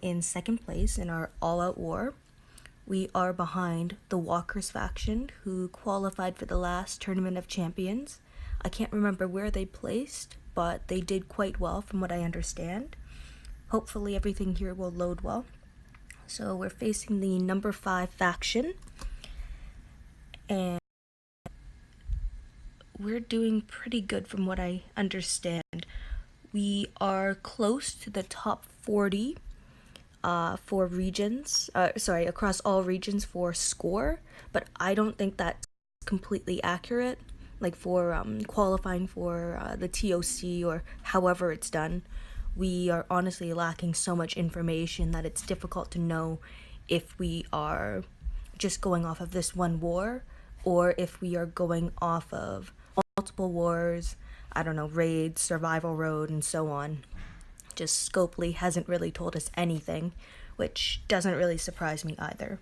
in second place in our all-out war. We are behind the Walkers faction, who qualified for the last Tournament of Champions. I can't remember where they placed, but they did quite well from what I understand. Hopefully everything here will load well. So we're facing the number 5 faction, and we're doing pretty good from what I understand. We are close to the top 40 for regions, across all regions for score, but I don't think that's completely accurate, like for qualifying for the TOC or however it's done. We are honestly lacking so much information that it's difficult to know if we are just going off of this one war or if we are going off of multiple wars, I don't know, raids, survival road, and so on. Just Scopely hasn't really told us anything, which doesn't really surprise me either.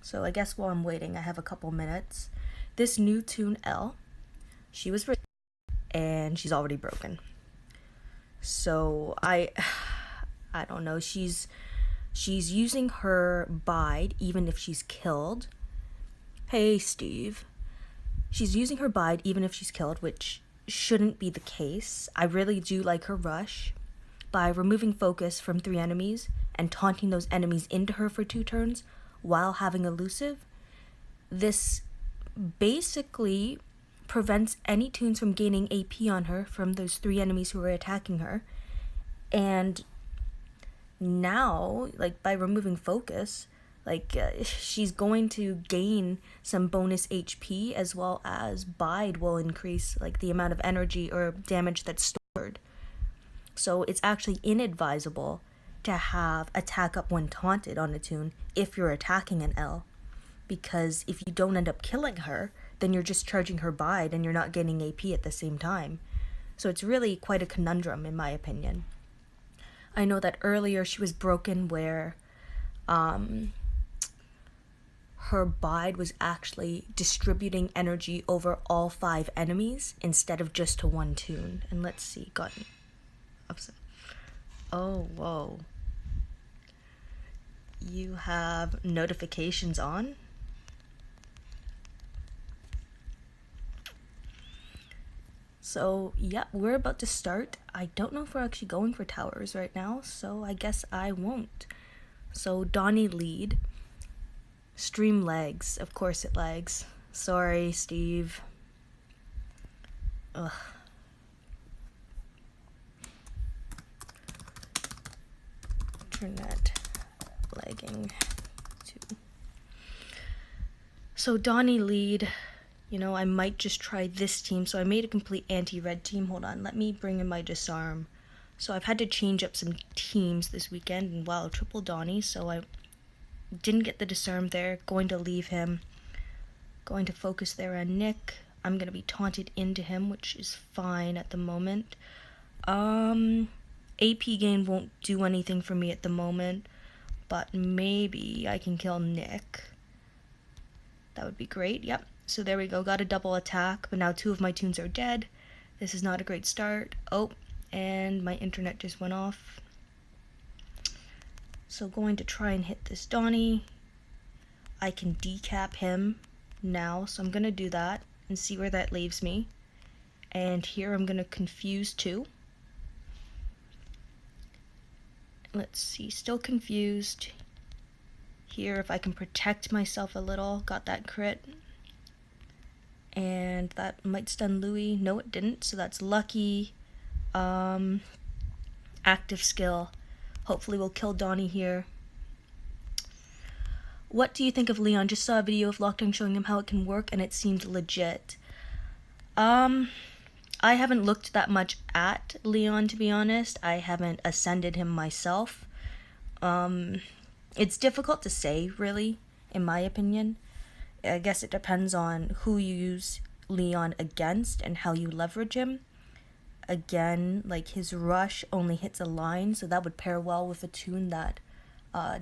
So I guess while I'm waiting, I have a couple minutes. This new toon Nell, she was and she's already broken. So I don't know, she's using her bide even if she's killed. Hey Steve. She's using her bide even if she's killed, which shouldn't be the case. I really do like her rush. By removing focus from 3 enemies and taunting those enemies into her for 2 turns while having elusive, this basically prevents any toons from gaining AP on her from those 3 enemies who are attacking her. And now, like, by removing focus, she's going to gain some bonus HP, as well as bide will increase, like, the amount of energy or damage that's stored. So it's actually inadvisable to have attack up when taunted on a toon if you're attacking an L, because if you don't end up killing her, then you're just charging her bide and you're not getting AP at the same time. So it's really quite a conundrum in my opinion. I know that earlier she was broken where her bide was actually distributing energy over all 5 enemies instead of just to one toon. And let's see, gotten. Oh, whoa. You have notifications on? So, yeah, we're about to start. I don't know if we're actually going for towers right now, so I guess I won't. So, Donnie lead. Stream lags. Of course it lags. Sorry, Steve. Ugh. Internet lagging too. So Donnie lead, you know, I might just try this team. So I made a complete anti-red team. Hold on, let me bring in my disarm. So I've had to change up some teams this weekend, and wow, triple Donnie, so I didn't get the disarm there. Going to leave him. Going to focus there on Nick. I'm gonna be taunted into him, which is fine at the moment. AP gain won't do anything for me at the moment, but maybe I can kill Nick. That would be great. Yep. So there we go. Got a double attack, but now 2 of my toons are dead. This is not a great start. Oh, and my internet just went off. So going to try and hit this Donnie. I can decap him now, so I'm going to do that and see where that leaves me. And here I'm going to confuse 2. Let's see, still confused. Here, if I can protect myself a little, got that crit. And that might stun Louis. No, it didn't, so that's lucky. Active skill. Hopefully we'll kill Donnie here. What do you think of Leon? Just saw a video of Lockdown showing him how it can work, and it seemed legit. I haven't looked that much at Leon, to be honest. I haven't ascended him myself. It's difficult to say, really, in my opinion. I guess it depends on who you use Leon against and how you leverage him. Again, like, his rush only hits a line, so that would pair well with a toon that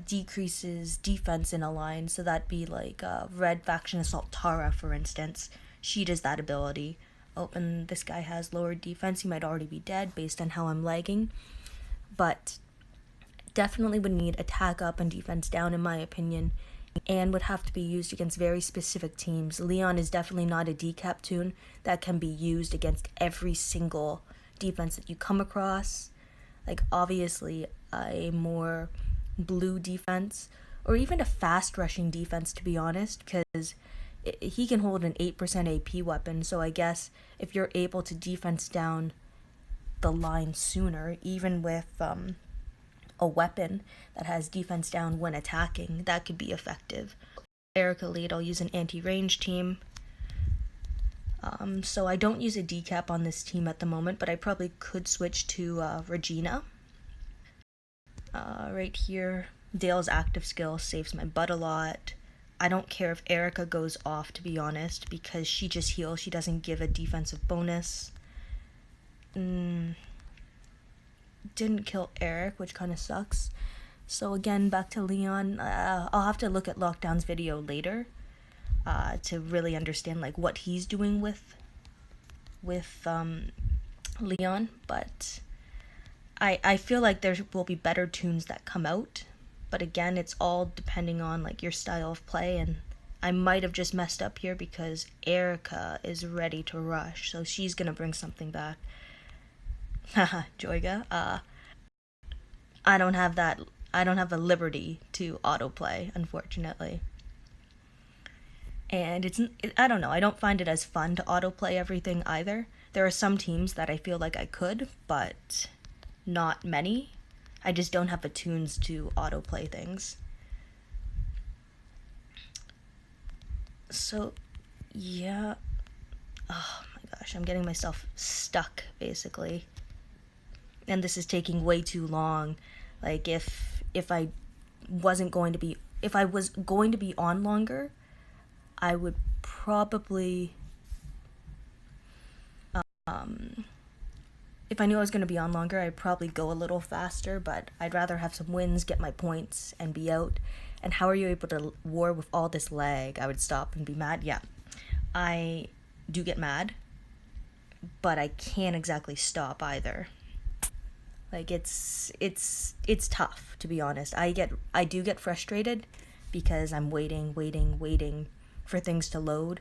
decreases defense in a line. So that'd be like Red Faction Assault Tara, for instance. She does that ability. Oh, and this guy has lowered defense. He might already be dead based on how I'm lagging. But Definitely would need attack up and defense down, in my opinion, and would have to be used against very specific teams. Leon is definitely not a decap toon that can be used against every single defense that you come across. Like, obviously, a more blue defense, or even a fast rushing defense, to be honest, because he can hold an 8% AP weapon, so I guess if you're able to defense down the line sooner, even with a weapon that has defense down when attacking, that could be effective. Erica lead, I'll use an anti-range team. So I don't use a decap on this team at the moment, but I probably could switch to Regina. Right here, Dale's active skill saves my butt a lot. I don't care if Erica goes off, to be honest, because she just heals. She doesn't give a defensive bonus. Didn't kill Eric, which kind of sucks. So again, back to Leon. I'll have to look at Lockdown's video later to really understand like what he's doing with Leon, but I feel like there will be better toons that come out, but again, it's all depending on like your style of play, and I might have just messed up here because Erica is ready to rush, so she's gonna bring something back. Haha, Joyga. I don't have the liberty to autoplay, unfortunately. And I don't know, I don't find it as fun to autoplay everything either. There are some teams that I feel like I could, but not many. I just don't have the toons to autoplay things. So, yeah. Oh my gosh, I'm getting myself stuck, basically. And this is taking way too long. Like, if I was going to be on longer, I would probably, if I knew I was going to be on longer, I'd probably go a little faster, but I'd rather have some wins, get my points, and be out. And how are you able to war with all this lag? I would stop and be mad. Yeah, I do get mad, but I can't exactly stop either. Like, it's tough, to be honest. I do get frustrated because I'm waiting for things to load.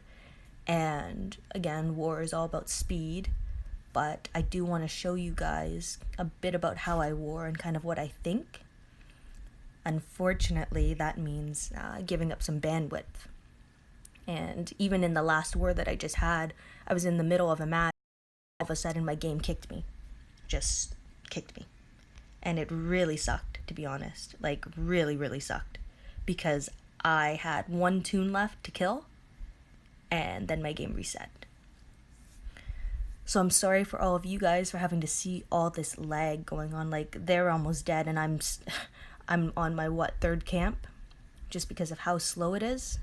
And again, war is all about speed, but I do want to show you guys a bit about how I war and kind of what I think. Unfortunately, that means giving up some bandwidth. And even in the last war that I just had, I was in the middle of a match. All of a sudden, my game kicked me. Just kicked me. And it really sucked, to be honest. Like, really, really sucked. Because I had one toon left to kill, and then my game reset. So I'm sorry for all of you guys for having to see all this lag going on. Like, they're almost dead, and I'm on my, third camp? Just because of how slow it is.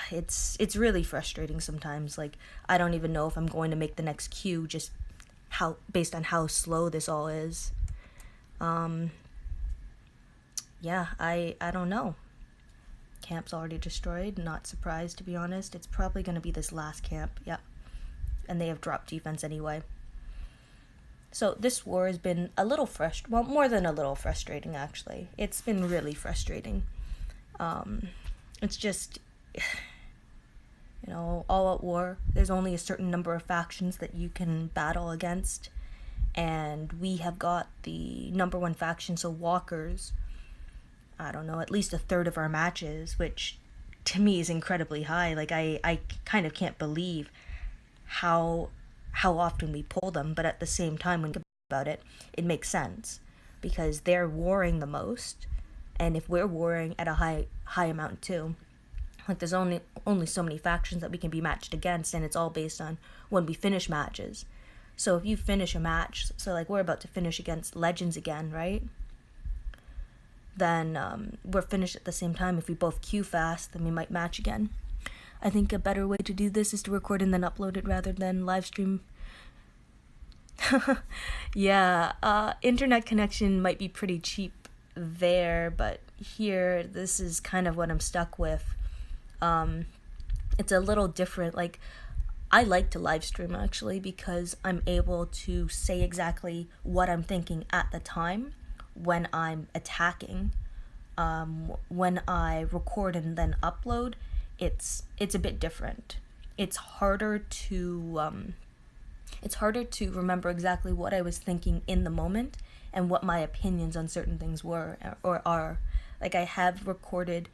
It's really frustrating sometimes. Like, I don't even know if I'm going to make the next queue, just based on how slow this all is. Yeah, I don't know. Camp's already destroyed, not surprised, to be honest. It's probably going to be this last camp, yeah. And they have dropped defense anyway. So this war has been a little more than a little frustrating, actually. It's been really frustrating. It's just, all out war. There's only a certain number of factions that you can battle against. And we have got the number one faction, so walkers, I don't know, at least a third of our matches, which to me is incredibly high. Like, I kind of can't believe how often we pull them, but at the same time, when you think about it, it makes sense, because they're warring the most, and if we're warring at a high amount too, like, there's only so many factions that we can be matched against, and it's all based on when we finish matches. So if you finish a match, so like we're about to finish against Legends again, right? Then we're finished at the same time. If we both queue fast, then we might match again. I think a better way to do this is to record and then upload it rather than live stream. Yeah, internet connection might be pretty cheap there, but here, this is kind of what I'm stuck with. It's a little different. Like, I like to live stream, actually, because I'm able to say exactly what I'm thinking at the time, when I'm attacking. When I record and then upload, it's a bit different. It's harder to remember exactly what I was thinking in the moment and what my opinions on certain things were or are. Like, I have recorded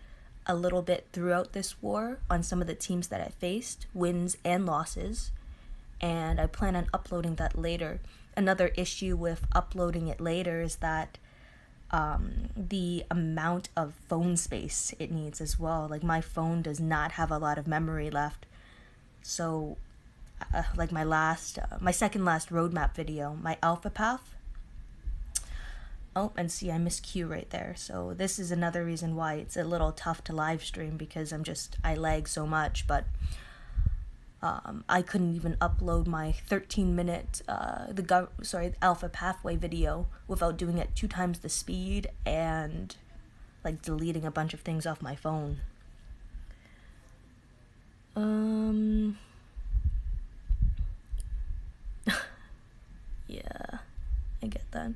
a little bit throughout this war on some of the teams that I faced, wins and losses, and I plan on uploading that later. Another issue with uploading it later is that the amount of phone space it needs as well. Like, my phone does not have a lot of memory left. So, like my second last roadmap video, my alpha path. Oh, and see, I missed Q right there. So this is another reason why it's a little tough to live stream, because I lag so much. But I couldn't even upload my 13-minute alpha pathway video without doing it 2 times the speed and like deleting a bunch of things off my phone. Yeah, I get that.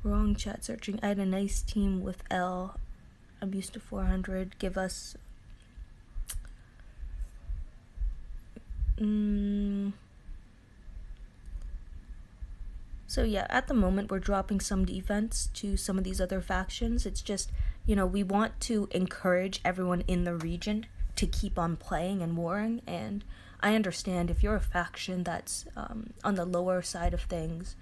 Wrong chat searching. I had a nice team with L. I'm used to 400. Give us... So yeah, at the moment we're dropping some defense to some of these other factions. It's just, we want to encourage everyone in the region to keep on playing and warring, and I understand if you're a faction that's on the lower side of things,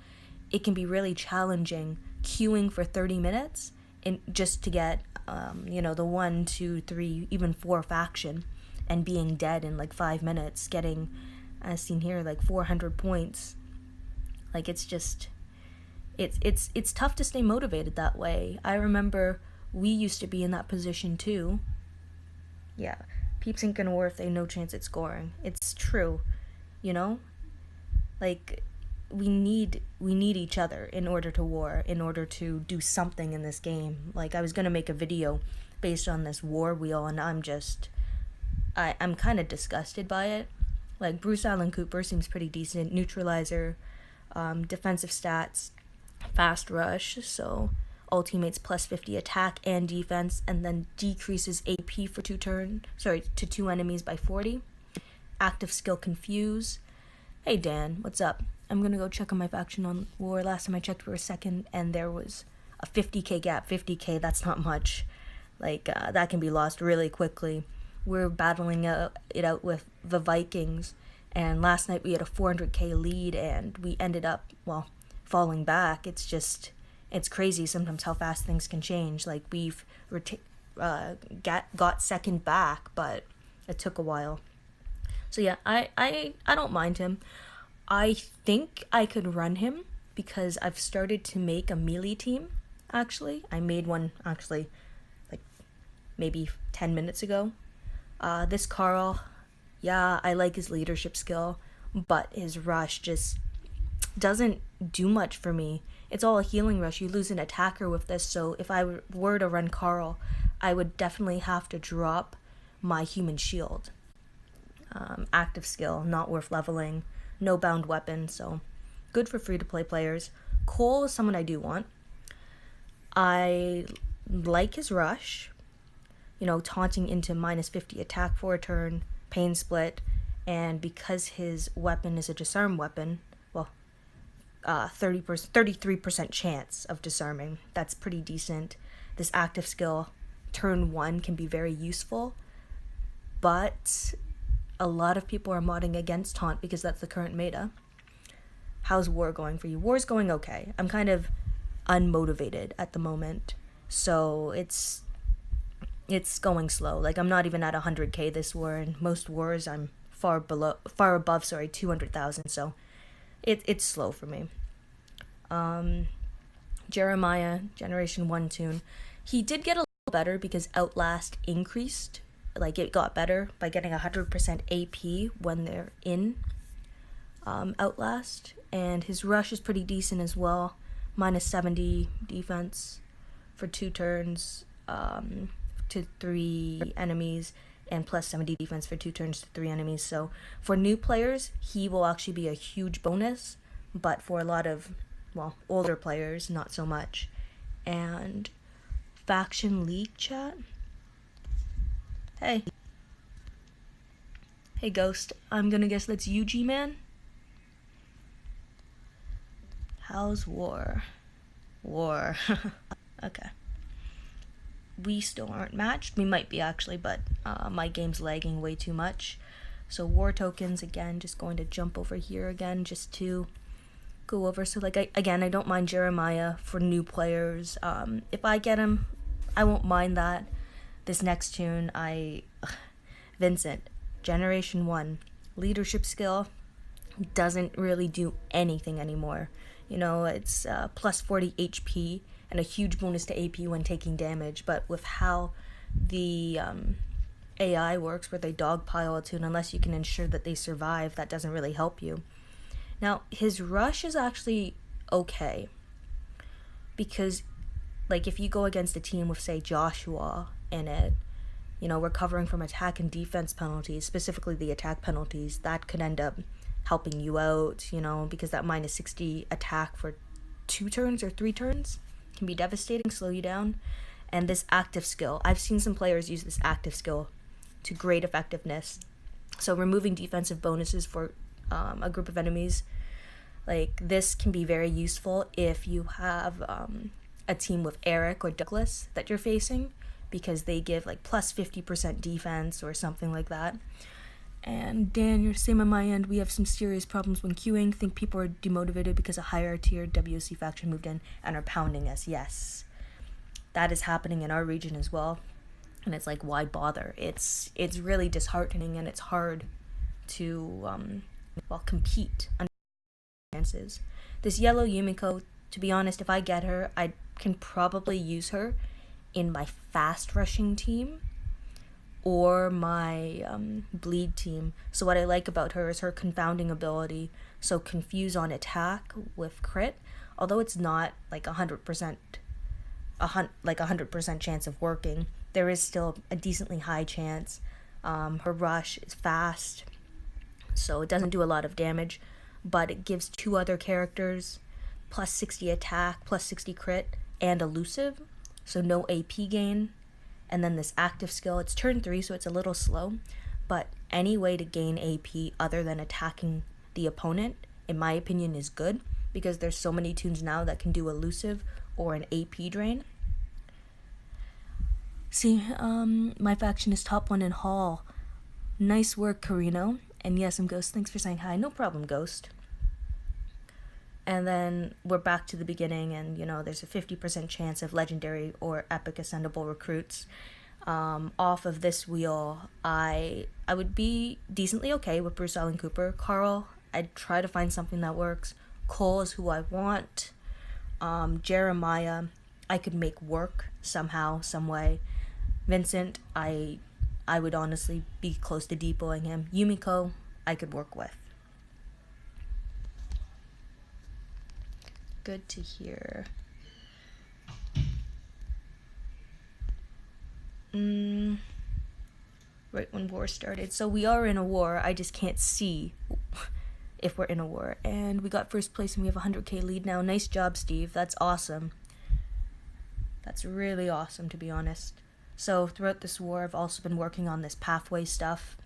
it can be really challenging queuing for 30 minutes just to get, the 1, 2, 3, even 4 faction, and being dead in like 5 minutes, getting, as seen here, like 400 points. Like, it's just, it's tough to stay motivated that way. I remember we used to be in that position too. Yeah, peeps ain't gonna war if they no chance at scoring. It's true, like, we need each other in order to war, in order to do something in this game. Like, I was gonna make a video based on this war wheel, and I'm kind of disgusted by it. Like, Bruce Allen Cooper seems pretty decent. Neutralizer, defensive stats, fast rush, so all teammates plus 50 attack and defense, and then decreases AP for 2 enemies by 40. Active skill confuse. Hey Dan, what's up? I'm gonna go check on my faction on war. Last time I checked we were second, and there was a 50k gap. 50k, that's not much. Like, that can be lost really quickly. We're battling it out with the Vikings, and last night we had a 400k lead, and we ended up, falling back. It's crazy sometimes how fast things can change. Like, we've got second back, but it took a while. So yeah, I don't mind him. I think I could run him because I've started to make a melee team, actually. I made one, actually, like, maybe 10 minutes ago. This Carl, yeah, I like his leadership skill, but his rush just doesn't do much for me. It's all a healing rush. You lose an attacker with this, so if I were to run Carl, I would definitely have to drop my human shield. Active skill, not worth leveling, no bound weapon, so good for free-to-play players. Cole is someone I do want. I like his rush, taunting into minus 50 attack for a turn, pain split, and because his weapon is a disarm weapon, 33% chance of disarming. That's pretty decent. This active skill, turn 1, can be very useful, but a lot of people are modding against taunt because that's the current meta. How's war going for you? War's going okay. I'm kind of unmotivated at the moment, so it's going slow. Like, I'm not even at 100k this war, and most wars I'm far above 200,000, so it's slow for me. Jeremiah, Generation 1 toon, he did get a little better because Outlast increased. Like, it got better by getting 100% AP when they're in Outlast, and his rush is pretty decent as well. Minus 70 defense for 2 turns to 3 enemies, and plus 70 defense for 2 turns to 3 enemies. So for new players, he will actually be a huge bonus, but for a lot of well, older players, not so much. And faction league chat. Hey. Hey, Ghost. I'm gonna guess that's you, G-Man? How's war? War. Okay. We still aren't matched. We might be, actually, but my game's lagging way too much. So war tokens, again, just going to jump over here again just to go over. So, like, I don't mind Jeremiah for new players. If I get him, I won't mind that. This next toon, Vincent, Generation 1, leadership skill, doesn't really do anything anymore. You know, it's plus 40 HP and a huge bonus to AP when taking damage, but with how the AI works, where they dogpile a toon, unless you can ensure that they survive, that doesn't really help you. Now, his rush is actually okay, because, like, if you go against a team with, say, Joshua in it, you know, recovering from attack and defense penalties, specifically the attack penalties, that could end up helping you out, you know, because that minus 60 attack for 2 turns or 3 turns can be devastating, slow you down. And this active skill, I've seen some players use this active skill to great effectiveness. So removing defensive bonuses for a group of enemies, like, this can be very useful if you have a team with Eric or Douglas that you're facing, because they give like plus 50% defense or something like that. And Dan, you're same on my end. We have some serious problems when queuing. Think people are demotivated because a higher tier WC faction moved in and are pounding us. Yes, that is happening in our region as well. And it's like, why bother? It's really disheartening, and it's hard to compete under chances. This yellow Yumiko, to be honest, if I get her, I can probably use her in my fast rushing team or my bleed team. So what I like about her is her confounding ability. So confuse on attack with crit, although it's not like 100% chance of working, there is still a decently high chance. Her rush is fast, so it doesn't do a lot of damage, but it gives 2 other characters plus 60 attack, plus 60 crit, and elusive, so no AP gain. And then this active skill, it's turn 3, so it's a little slow, but any way to gain AP other than attacking the opponent, in my opinion, is good, because there's so many toons now that can do elusive or an AP drain. See, my faction is top 1 in Hall. Nice work, Carino. And yes, I'm Ghost. Thanks for saying hi. No problem, Ghost. And then we're back to the beginning, and, you know, there's a 50% chance of legendary or epic ascendable recruits. Off of this wheel, I would be decently okay with Bruce Allen Cooper. Carl, I'd try to find something that works. Cole is who I want. Jeremiah, I could make work somehow, some way. Vincent, I would honestly be close to depoting him. Yumiko, I could work with. Good to hear. Right when war started. So we are in a war. I just can't see if we're in a war. And we got first place and we have a 100k lead now. Nice job, Steve. That's awesome. That's really awesome, to be honest. So throughout this war, I've also been working on this pathway stuff.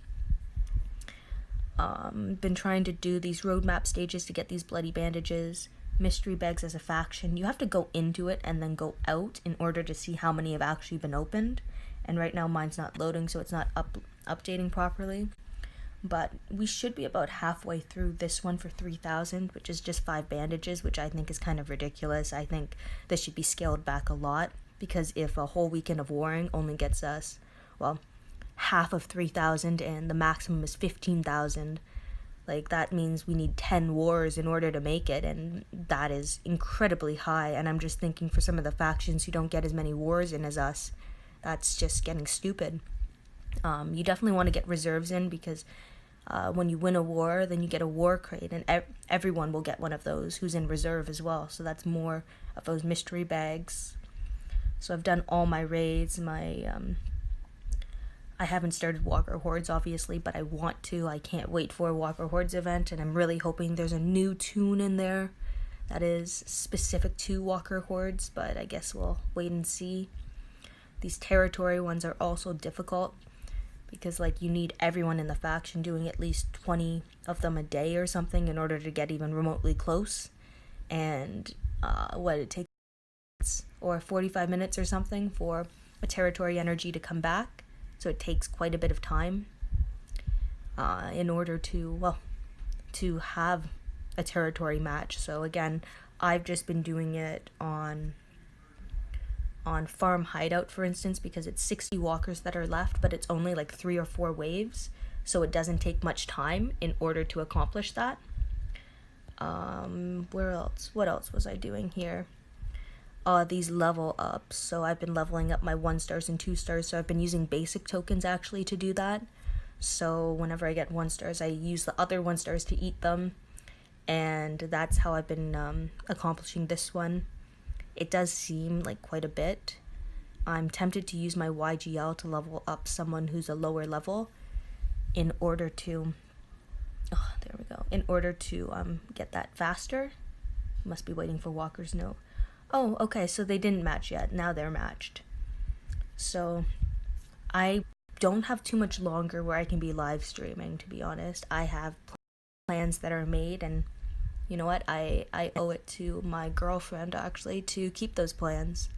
Been trying to do these roadmap stages to get these bloody bandages. Mystery bags as a faction. You have to go into it and then go out in order to see how many have actually been opened. And right now mine's not loading, so it's not updating properly. But we should be about halfway through this one for 3,000, which is just 5 bandages, which I think is kind of ridiculous. I think this should be scaled back a lot, because if a whole weekend of warring only gets us, well, half of 3,000 and the maximum is 15,000, like, that means we need 10 wars in order to make it, and that is incredibly high. And I'm just thinking, for some of the factions who don't get as many wars in as us, that's just getting stupid. You definitely want to get reserves in, because when you win a war, then you get a war crate, and everyone will get one of those who's in reserve as well. So that's more of those mystery bags. So I've done all my raids. I haven't started Walker Hordes, obviously, but I want to. I can't wait for a Walker Hordes event, and I'm really hoping there's a new toon in there that is specific to walker hordes, but I guess we'll wait and see. These territory ones are also difficult because like you need everyone in the faction doing at least 20 of them a day or something in order to get even remotely close. And what it takes, or 45 minutes or something for a territory energy to come back. So it takes quite a bit of time in order to have a territory match. So again, I've just been doing it on Farm Hideout, for instance, because it's 60 walkers that are left, but it's only like 3 or 4 waves, so it doesn't take much time in order to accomplish that. Where else? What else was I doing here? These level ups. So I've been leveling up my 1 stars and 2 stars, so I've been using basic tokens actually to do that. So whenever I get 1 stars, I use the other 1 stars to eat them, and that's how I've been accomplishing this one. It does seem like quite a bit. I'm tempted to use my YGL to level up someone who's a lower level in order to get that faster. Must be waiting for walkers. No. Oh, okay, so they didn't match yet. Now they're matched. So I don't have too much longer where I can be live streaming, to be honest. I have plans that are made, and you know what? I owe it to my girlfriend, actually, to keep those plans.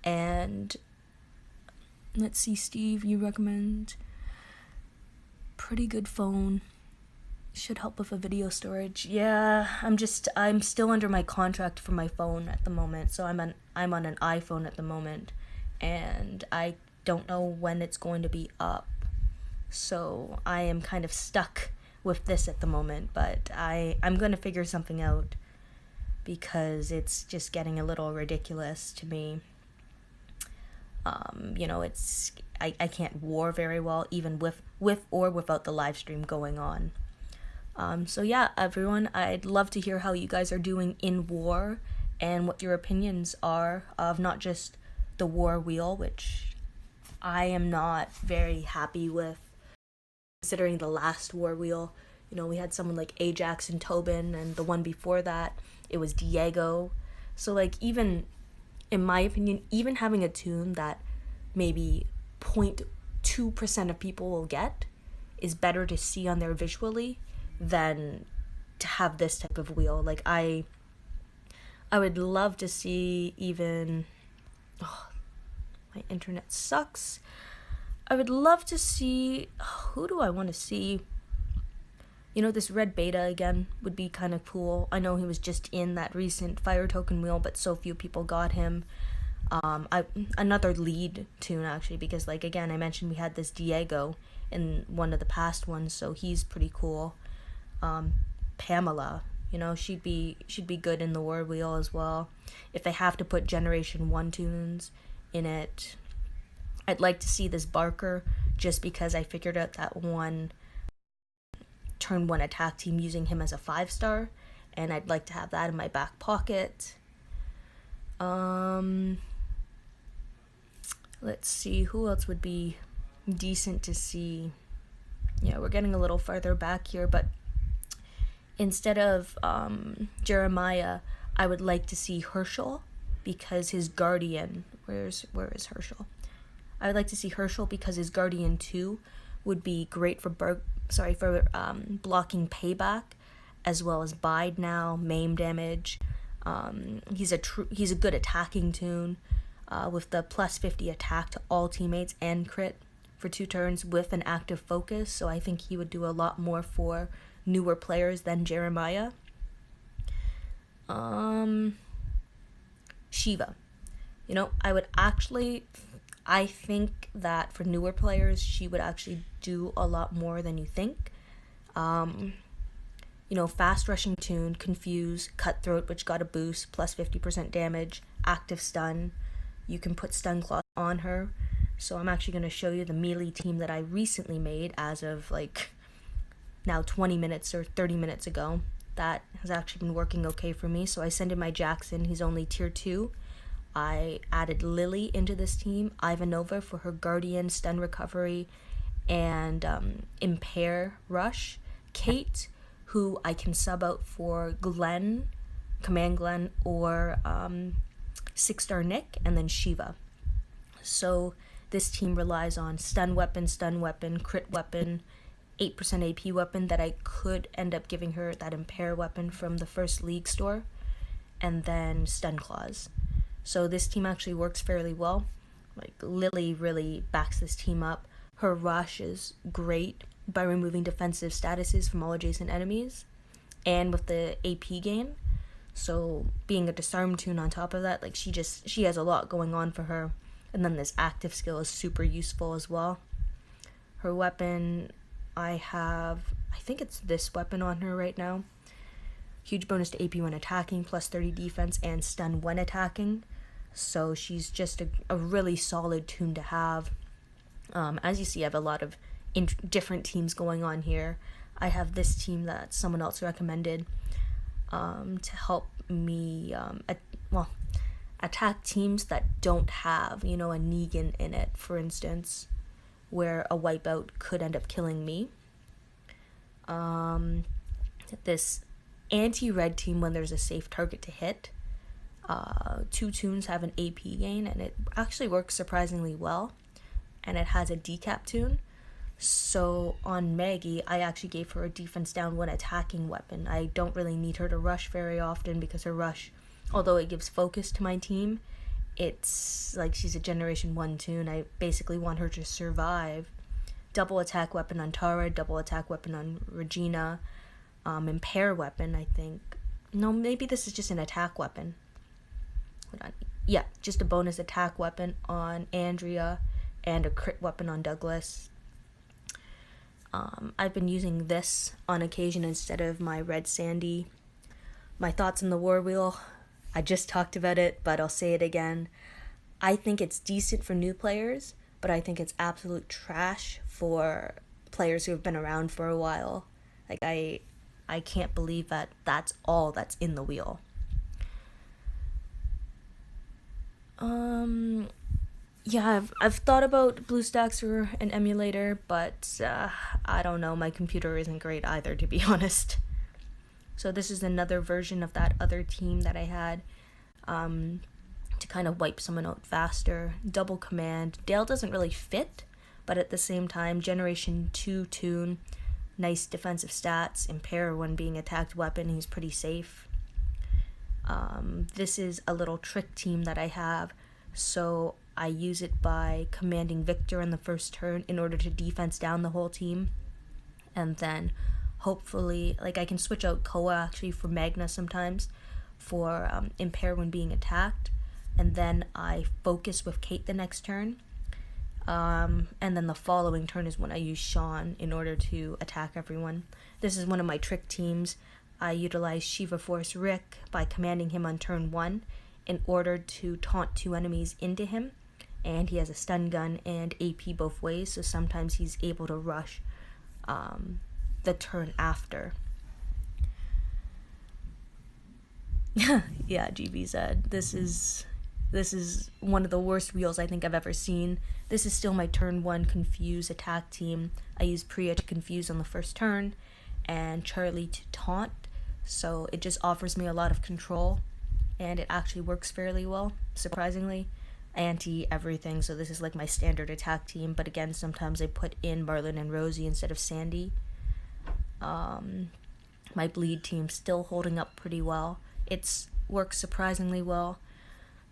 And let's see, Steve, you recommend pretty good phone. Should help with a video storage. Yeah, I'm still under my contract for my phone at the moment, so I'm on an iPhone at the moment, and I don't know when it's going to be up. So I am kind of stuck with this at the moment, but I'm going to figure something out because it's just getting a little ridiculous to me. I can't war very well, even with or without the live stream going on. So yeah, everyone, I'd love to hear how you guys are doing in war and what your opinions are of not just the war wheel, which I am not very happy with, considering the last war wheel. You know, we had someone like Ajax and Tobin, and the one before that, it was Diego. So like, even, in my opinion, even having a toon that maybe 0.2% of people will get is better to see on there visually than to have this type of wheel. Like, I would love to see even... Oh, my internet sucks. I would love to see... who do I want to see? You know, this red beta again would be kind of cool. I know he was just in that recent fire token wheel, but so few people got him. Another lead toon, actually, because, like, again, I mentioned we had this Diego in one of the past ones, so he's pretty cool. Pamela, you know, she'd be good in the war wheel as well. If they have to put Generation 1 toons in it, I'd like to see this Barker, just because I figured out that one turn 1 attack team using him as a 5-star, and I'd like to have that in my back pocket. Let's see, who else would be decent to see? Yeah, we're getting a little farther back here, but instead of Jeremiah, I would like to see Herschel, because his Guardian... Where is Herschel? I would like to see Herschel because his Guardian 2 would be great for blocking payback, as well as bide now, maim damage. He's a good attacking toon with the plus 50 attack to all teammates and crit for 2 turns with an active focus, so I think he would do a lot more for newer players than Jeremiah. Shiva. You know, I think that for newer players, she would actually do a lot more than you think. You know, fast rushing toon, confuse, cutthroat, which got a boost, plus 50% damage, active stun. You can put stun claw on her. So I'm actually going to show you the melee team that I recently made as of like now 20 minutes or 30 minutes ago. That has actually been working okay for me. So I send in my Jackson, he's only tier 2. I added Lily into this team, Ivanova for her Guardian, stun recovery, and impair rush. Kate, who I can sub out for Glenn, Command Glen or 6-star Nick, and then Shiva. So this team relies on stun weapon, crit weapon, 8% AP weapon that I could end up giving her that impair weapon from the first league store, and then stun claws. So this team actually works fairly well. Like, Lily really backs this team up. Her rush is great by removing defensive statuses from all adjacent enemies, and with the AP gain. So being a disarm toon on top of that, like, she has a lot going on for her. And then this active skill is super useful as well. Her weapon, I think it's this weapon on her right now. Huge bonus to AP when attacking, plus 30 defense, and stun when attacking. So she's just a really solid toon to have. As you see, I have a lot of different teams going on here. I have this team that someone else recommended to help me attack teams that don't have, a Negan in it, for instance, where a wipeout could end up killing me. This anti-red team, when there's a safe target to hit, 2 toons have an AP gain, and it actually works surprisingly well, and it has a decap toon. So on Maggie, I actually gave her a defense down when attacking weapon. I don't really need her to rush very often, because her rush, although it gives focus to my team, it's like she's a generation 1 toon. I basically want her to survive. Double attack weapon on Tara, double attack weapon on Regina, impair weapon, I think. No, maybe this is just an attack weapon. Hold on. Yeah, just a bonus attack weapon on Andrea, and a crit weapon on Douglas. I've been using this on occasion instead of my red Sandy. My thoughts on the war wheel, I just talked about it, but I'll say it again. I think it's decent for new players, but I think it's absolute trash for players who have been around for a while. Like, I can't believe that that's all that's in the wheel. Yeah, I've thought about BlueStacks or an emulator, but I don't know, my computer isn't great either, to be honest. So this is another version of that other team that I had to kind of wipe someone out faster. Double command. Dale doesn't really fit, but at the same time, generation 2 toon, nice defensive stats, impair when being attacked weapon, he's pretty safe. This is a little trick team that I have, so I use it by commanding Victor in the first turn in order to defense down the whole team, and then hopefully, like, I can switch out Koa actually for Magna sometimes for impair when being attacked, and then I focus with Kate the next turn, and then the following turn is when I use Sean in order to attack everyone. This is one of my trick teams. I utilize Shiva Force Rick by commanding him on turn 1 in order to taunt 2 enemies into him, and he has a stun gun and AP both ways, so sometimes he's able to rush the turn after. Yeah, GBZ, this is one of the worst wheels I think I've ever seen. This is still my turn 1 confuse attack team. I use Priya to confuse on the first turn, and Charlie to taunt, so it just offers me a lot of control, and it actually works fairly well, surprisingly. Anti everything, so this is like my standard attack team, but again, sometimes I put in Marlon and Rosie instead of Sandy. My bleed team still holding up pretty well. It's works surprisingly well.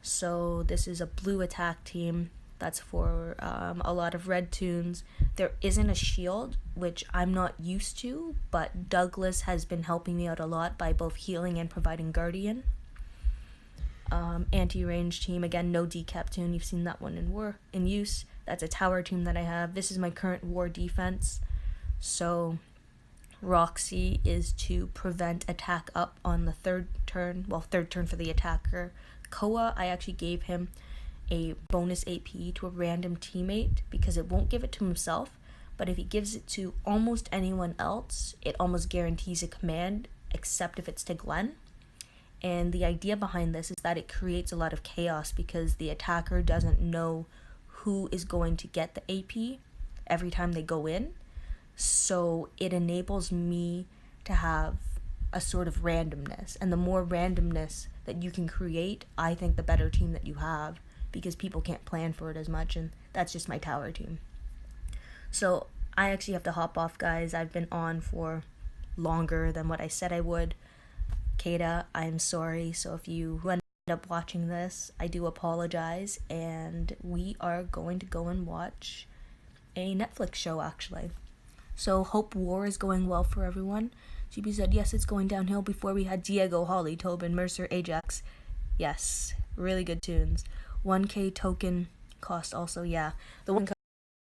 So this is a blue attack team that's for a lot of red toons. There isn't a shield, which I'm not used to, but Douglas has been helping me out a lot by both healing and providing guardian. Anti-range team, again, no decap toon. You've seen that one in use. That's a tower team that I have. This is my current war defense. So Roxy is to prevent attack up on the third turn for the attacker. Koa, I actually gave him a bonus AP to a random teammate because it won't give it to himself, but if he gives it to almost anyone else, it almost guarantees a command, except if it's to Glenn. And the idea behind this is that it creates a lot of chaos because the attacker doesn't know who is going to get the AP every time they go in. So it enables me to have a sort of randomness. And the more randomness that you can create, I think the better team that you have, because people can't plan for it as much, and that's just my tower team. So I actually have to hop off, guys. I've been on for longer than what I said I would. Kata, I'm sorry. So if you end up watching this, I do apologize, and we are going to go and watch a Netflix show, actually. So hope war is going well for everyone. GB said, yes, it's going downhill. Before we had Diego, Holly, Tobin, Mercer, Ajax. Yes, really good tunes. 1K token cost also, yeah. The 1K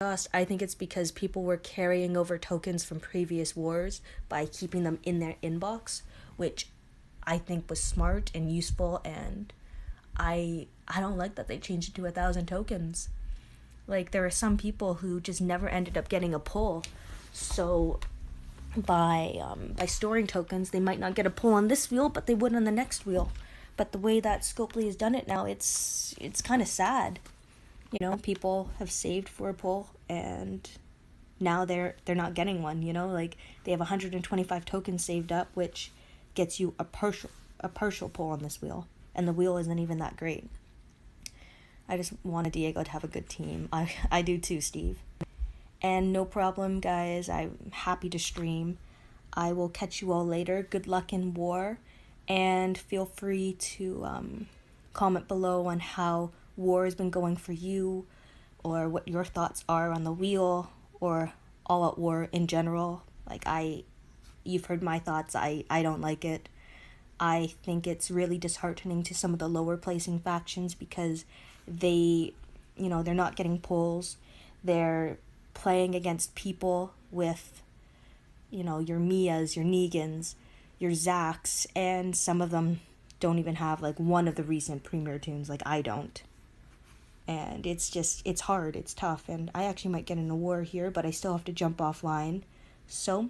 cost, I think it's because people were carrying over tokens from previous wars by keeping them in their inbox, which I think was smart and useful, and I don't like that they changed it to 1,000 tokens. Like, there are some people who just never ended up getting a pull, so by storing tokens, they might not get a pull on this wheel, but they would on the next wheel. But the way that Scopely has done it now, it's kind of sad. You know, people have saved for a pull, and now they're not getting one. You know, like they have 125 tokens saved up, which gets you a partial pull on this wheel, and the wheel isn't even that great. I just wanted Diego to have a good team. I do too, Steve. And no problem, guys. I'm happy to stream. I will catch you all later. Good luck in war, and feel free to comment below on how war has been going for you, or what your thoughts are on the wheel, or all out war in general. Like, you've heard my thoughts. I don't like it. I think it's really disheartening to some of the lower placing factions, because they're not getting pulls. They're playing against people with, your Mias, your Negans, your Zacks, and some of them don't even have like one of the recent premier tunes, like I don't. And it's hard, it's tough, and I actually might get in a war here, but I still have to jump offline. So